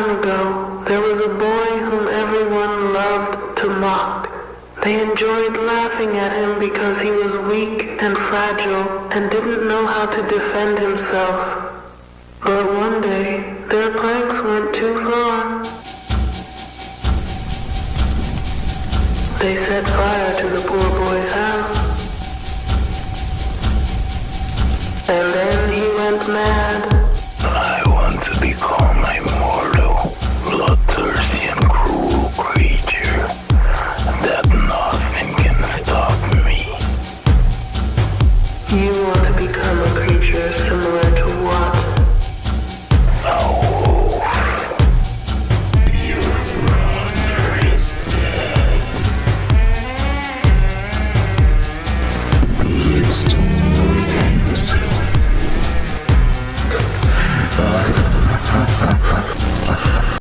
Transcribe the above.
time ago, there was a boy whom everyone loved to mock. They enjoyed laughing at him because he was weak and fragile and didn't know how to defend himself. But one day, their pranks went too far. They set fire to the poor boy's house. And then he went mad.